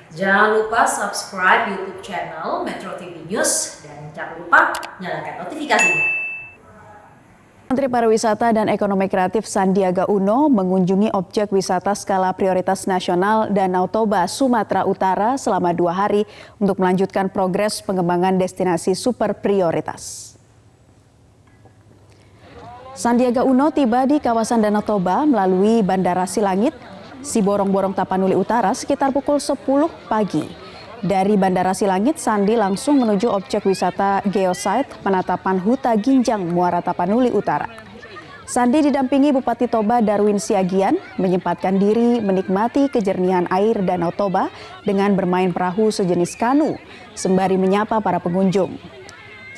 Jangan lupa subscribe YouTube channel Metro TV News dan jangan lupa nyalakan notifikasinya. Menteri Pariwisata dan Ekonomi Kreatif Sandiaga Uno mengunjungi objek wisata skala prioritas nasional Danau Toba, Sumatera Utara selama 2 hari untuk melanjutkan progres pengembangan destinasi super prioritas. Sandiaga Uno tiba di kawasan Danau Toba melalui Bandara Silangit, Siborong-Borong Tapanuli Utara sekitar pukul 10 pagi. Dari Bandara Silangit, Sandi langsung menuju objek wisata geosite penatapan Huta Ginjang Muara Tapanuli Utara. Sandi didampingi Bupati Toba Darwin Siagian menyempatkan diri menikmati kejernihan air Danau Toba dengan bermain perahu sejenis kanu sembari menyapa para pengunjung.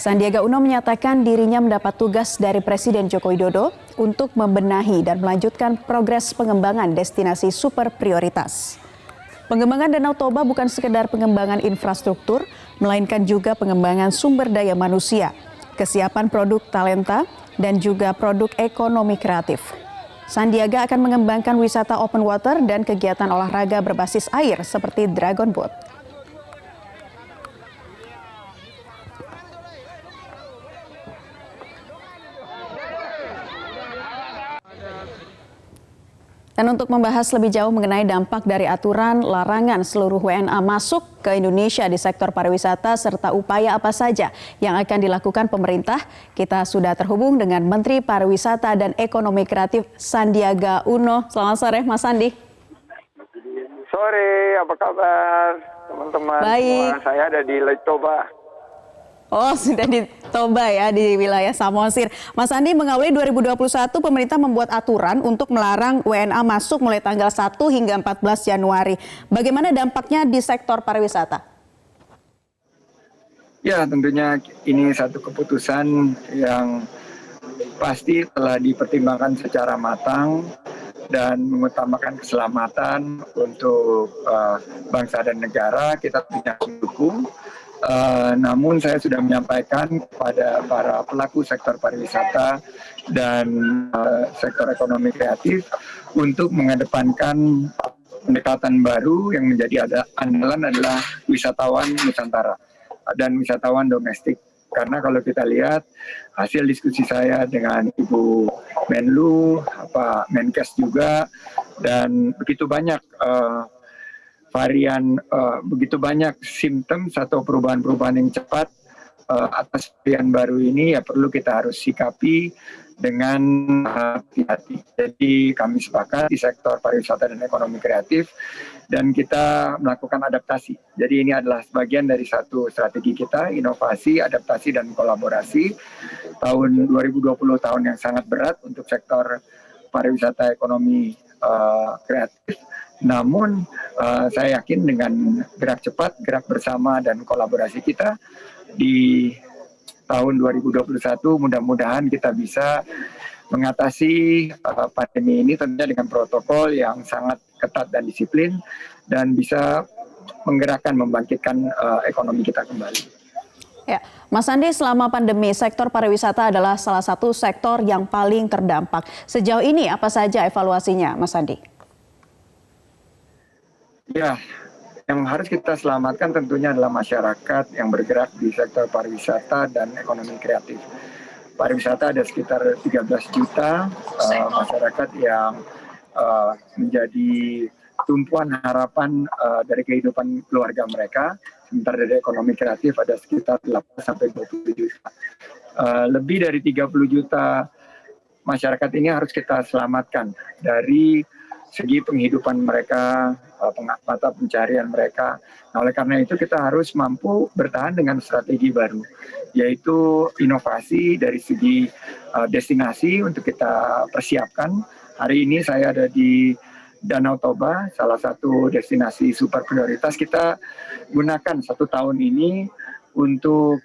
Sandiaga Uno menyatakan dirinya mendapat tugas dari Presiden Joko Widodo untuk membenahi dan melanjutkan progres pengembangan destinasi super prioritas. Pengembangan Danau Toba bukan sekedar pengembangan infrastruktur, melainkan juga pengembangan sumber daya manusia, kesiapan produk talenta, dan juga produk ekonomi kreatif. Sandiaga akan mengembangkan wisata open water dan kegiatan olahraga berbasis air seperti Dragon Boat. Dan untuk membahas lebih jauh mengenai dampak dari aturan larangan seluruh WNA masuk ke Indonesia di sektor pariwisata serta upaya apa saja yang akan dilakukan pemerintah, kita sudah terhubung dengan Menteri Pariwisata dan Ekonomi Kreatif Sandiaga Uno. Selamat sore, Mas Sandi. Sore, apa kabar teman-teman? Baik. Semua, saya ada di Lake Toba. Oh, sudah di Toba ya, di wilayah Samosir. Mas Andi, mengawali 2021, pemerintah membuat aturan untuk melarang WNA masuk mulai tanggal 1 hingga 14 Januari. Bagaimana dampaknya di sektor pariwisata? Ya, tentunya ini satu keputusan yang pasti telah dipertimbangkan secara matang dan mengutamakan keselamatan untuk bangsa dan negara. Kita tidak mendukung. Namun saya sudah menyampaikan kepada para pelaku sektor pariwisata dan sektor ekonomi kreatif untuk mengedepankan pendekatan baru yang menjadi andalan adalah wisatawan Nusantara dan wisatawan domestik. Karena kalau kita lihat hasil diskusi saya dengan Ibu Menlu, Pak Menkes juga, dan begitu banyak begitu banyak simptom atau perubahan-perubahan yang cepat atas varian baru ini, ya perlu kita harus sikapi dengan hati-hati. Jadi kami sepakat di sektor pariwisata dan ekonomi kreatif dan kita melakukan adaptasi. Jadi ini adalah sebagian dari satu strategi kita, inovasi, adaptasi, dan kolaborasi. Tahun 2020 tahun yang sangat berat untuk sektor pariwisata ekonomi kreatif. Namun saya yakin dengan gerak cepat, gerak bersama, dan kolaborasi kita di tahun 2021 mudah-mudahan kita bisa mengatasi pandemi ini tentunya dengan protokol yang sangat ketat dan disiplin dan bisa menggerakkan, membangkitkan ekonomi kita kembali. Ya, Mas Andi, selama pandemi sektor pariwisata adalah salah satu sektor yang paling terdampak. Sejauh ini apa saja evaluasinya, Mas Andi? Ya, yang harus kita selamatkan tentunya adalah masyarakat yang bergerak di sektor pariwisata dan ekonomi kreatif. Pariwisata ada sekitar 13 juta masyarakat yang menjadi tumpuan harapan dari kehidupan keluarga mereka. Sementara dari ekonomi kreatif ada sekitar 8 sampai 20 juta. Lebih dari 30 juta masyarakat ini harus kita selamatkan dari segi penghidupan mereka, mata pencarian mereka. Nah, oleh karena itu kita harus mampu bertahan dengan strategi baru, yaitu inovasi dari segi destinasi untuk kita persiapkan. Hari ini saya ada di Danau Toba, salah satu destinasi super prioritas. Kita gunakan 1 tahun ini untuk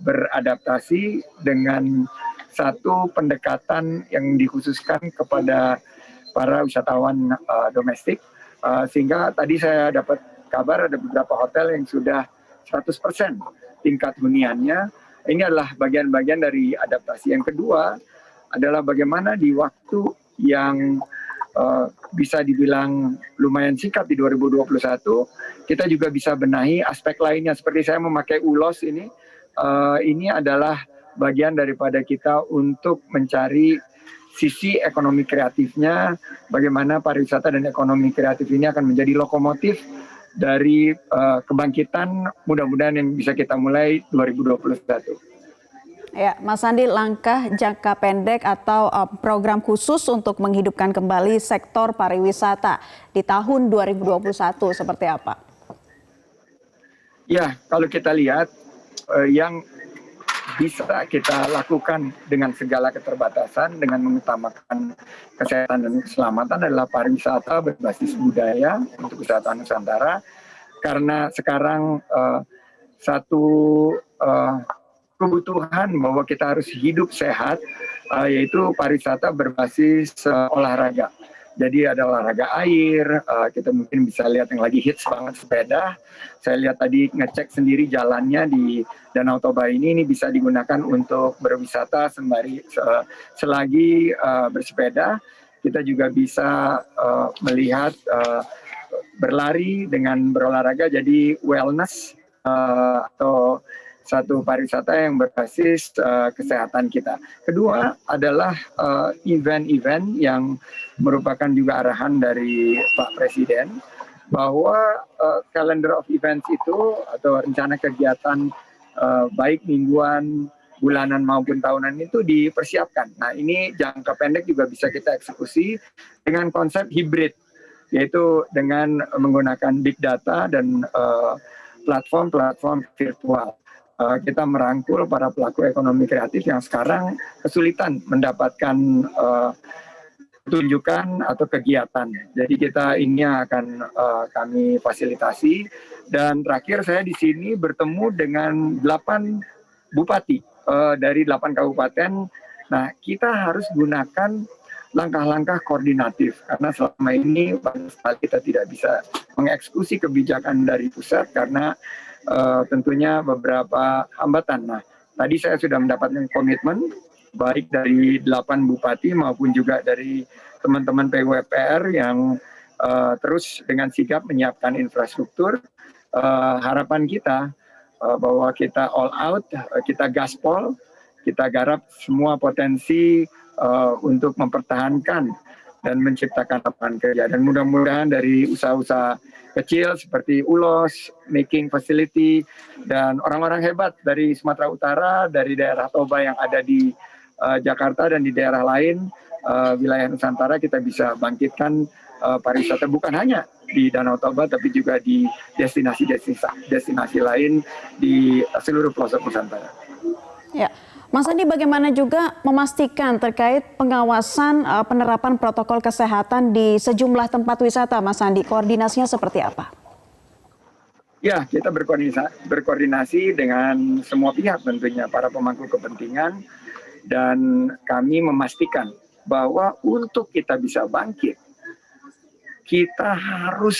beradaptasi dengan satu pendekatan yang dikhususkan kepada para wisatawan domestik, sehingga tadi saya dapat kabar ada beberapa hotel yang sudah 100% tingkat huniannya. Ini adalah bagian-bagian dari adaptasi. Yang kedua adalah bagaimana di waktu yang bisa dibilang lumayan singkat di 2021, kita juga bisa benahi aspek lainnya. Seperti saya memakai ulos ini adalah bagian daripada kita untuk mencari sisi ekonomi kreatifnya, bagaimana pariwisata dan ekonomi kreatif ini akan menjadi lokomotif dari kebangkitan mudah-mudahan yang bisa kita mulai 2021. Ya, Mas Sandi, langkah jangka pendek atau program khusus untuk menghidupkan kembali sektor pariwisata di tahun 2021 seperti apa? Ya, kalau kita lihat yang bisa kita lakukan dengan segala keterbatasan, dengan mengutamakan kesehatan dan keselamatan adalah pariwisata berbasis budaya untuk wisatawan Nusantara. Karena sekarang satu kebutuhan bahwa kita harus hidup sehat, yaitu pariwisata berbasis olahraga. Jadi ada olahraga air, kita mungkin bisa lihat yang lagi hits banget sepeda. Saya lihat tadi ngecek sendiri jalannya di Danau Toba ini bisa digunakan untuk berwisata sembari selagi bersepeda. Kita juga bisa melihat berlari dengan berolahraga, jadi wellness atau satu pariwisata yang berbasis kesehatan kita. Kedua adalah event-event yang merupakan juga arahan dari Pak Presiden bahwa calendar of events itu atau rencana kegiatan baik mingguan, bulanan maupun tahunan itu dipersiapkan. Nah, ini jangka pendek juga bisa kita eksekusi dengan konsep hibrid, yaitu dengan menggunakan big data dan platform-platform virtual. Kita merangkul para pelaku ekonomi kreatif yang sekarang kesulitan mendapatkan tunjukkan atau kegiatan. Jadi kita ini akan kami fasilitasi. Dan terakhir saya di sini bertemu dengan 8 bupati dari 8 kabupaten. Nah, kita harus gunakan langkah-langkah koordinatif karena selama ini banyak sekali kita tidak bisa mengeksekusi kebijakan dari pusat karena tentunya beberapa hambatan. Nah, tadi saya sudah mendapatkan komitmen baik dari 8 bupati maupun juga dari teman-teman PUPR yang terus dengan sigap menyiapkan infrastruktur. Harapan kita bahwa kita all out, kita gaspol, kita garap semua potensi untuk mempertahankan dan menciptakan lapangan kerja. Dan mudah-mudahan dari usaha-usaha kecil seperti Ulos, Making Facility, dan orang-orang hebat dari Sumatera Utara, dari daerah Toba yang ada di Jakarta dan di daerah lain, wilayah Nusantara, kita bisa bangkitkan pariwisata bukan hanya di Danau Toba, tapi juga di destinasi lain di seluruh pelosok Nusantara. Ya. Mas Andi, bagaimana juga memastikan terkait pengawasan penerapan protokol kesehatan di sejumlah tempat wisata, Mas Andi? Koordinasinya seperti apa? Ya, kita berkoordinasi dengan semua pihak tentunya, para pemangku kepentingan, dan kami memastikan bahwa untuk kita bisa bangkit, kita harus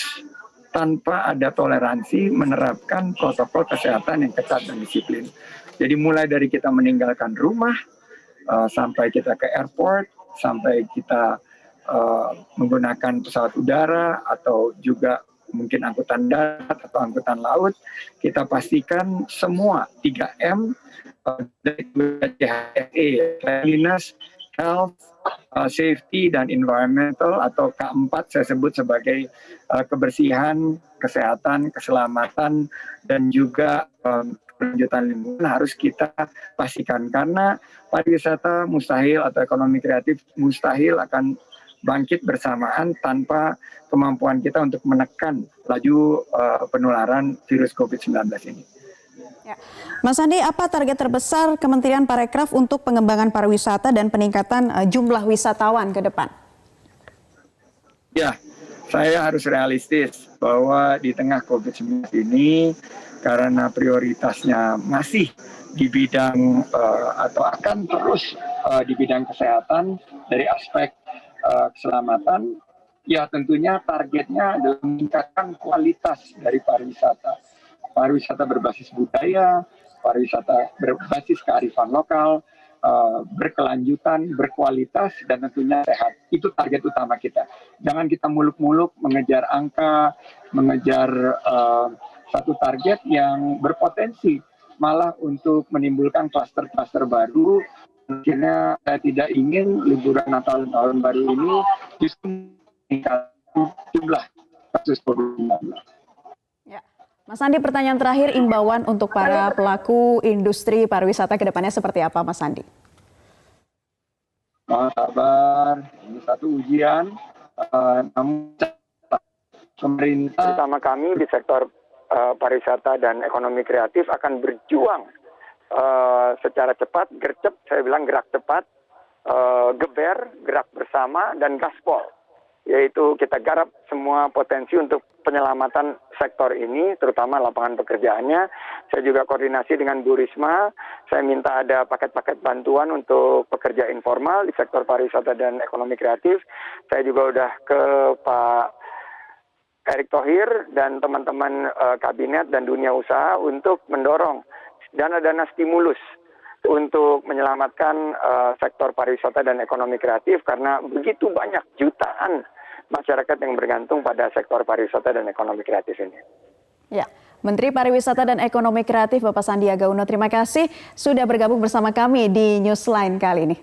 tanpa ada toleransi menerapkan protokol kesehatan yang ketat dan disiplin. Jadi mulai dari kita meninggalkan rumah, sampai kita ke airport, sampai kita menggunakan pesawat udara atau juga mungkin angkutan darat atau angkutan laut, kita pastikan semua 3M, cleanliness, health, safety, dan environmental atau K4 saya sebut sebagai kebersihan, kesehatan, keselamatan, dan juga kelanjutan lingkungan harus kita pastikan, karena pariwisata mustahil atau ekonomi kreatif mustahil akan bangkit bersamaan tanpa kemampuan kita untuk menekan laju penularan virus COVID-19 ini. Ya. Mas Andi, apa target terbesar Kementerian Parekraf untuk pengembangan pariwisata dan peningkatan jumlah wisatawan ke depan? Ya, saya harus realistis bahwa di tengah COVID-19 ini, karena prioritasnya masih di bidang atau akan terus di bidang kesehatan dari aspek keselamatan, ya tentunya targetnya adalah meningkatkan kualitas dari pariwisata. Pariwisata berbasis budaya, pariwisata berbasis kearifan lokal, berkelanjutan, berkualitas, dan tentunya sehat. Itu target utama kita. Jangan kita muluk-muluk mengejar angka, mengejar satu target yang berpotensi malah untuk menimbulkan klaster-klaster baru. Akhirnya saya tidak ingin liburan Natal dan Tahun Baru ini justru meningkatkan jumlah kasus COVID-19. Mas Andi, pertanyaan terakhir, imbauan untuk para pelaku industri pariwisata ke depannya seperti apa, Mas Andi? Mohon sabar, ini satu ujian, namun pemerintah terutama kami di sektor pariwisata dan ekonomi kreatif akan berjuang secara cepat, gercep, saya bilang gerak cepat, geber, gerak bersama, dan gaspol. Yaitu kita garap semua potensi untuk penyelamatan sektor ini, terutama lapangan pekerjaannya. Saya juga koordinasi dengan Bu Risma, saya minta ada paket-paket bantuan untuk pekerja informal di sektor pariwisata dan ekonomi kreatif. Saya juga udah ke Pak Erick Thohir dan teman-teman kabinet dan dunia usaha untuk mendorong dana-dana stimulus untuk menyelamatkan sektor pariwisata dan ekonomi kreatif karena begitu banyak jutaan masyarakat yang bergantung pada sektor pariwisata dan ekonomi kreatif ini. Ya, Menteri Pariwisata dan Ekonomi Kreatif Bapak Sandiaga Uno, terima kasih sudah bergabung bersama kami di Newsline kali ini.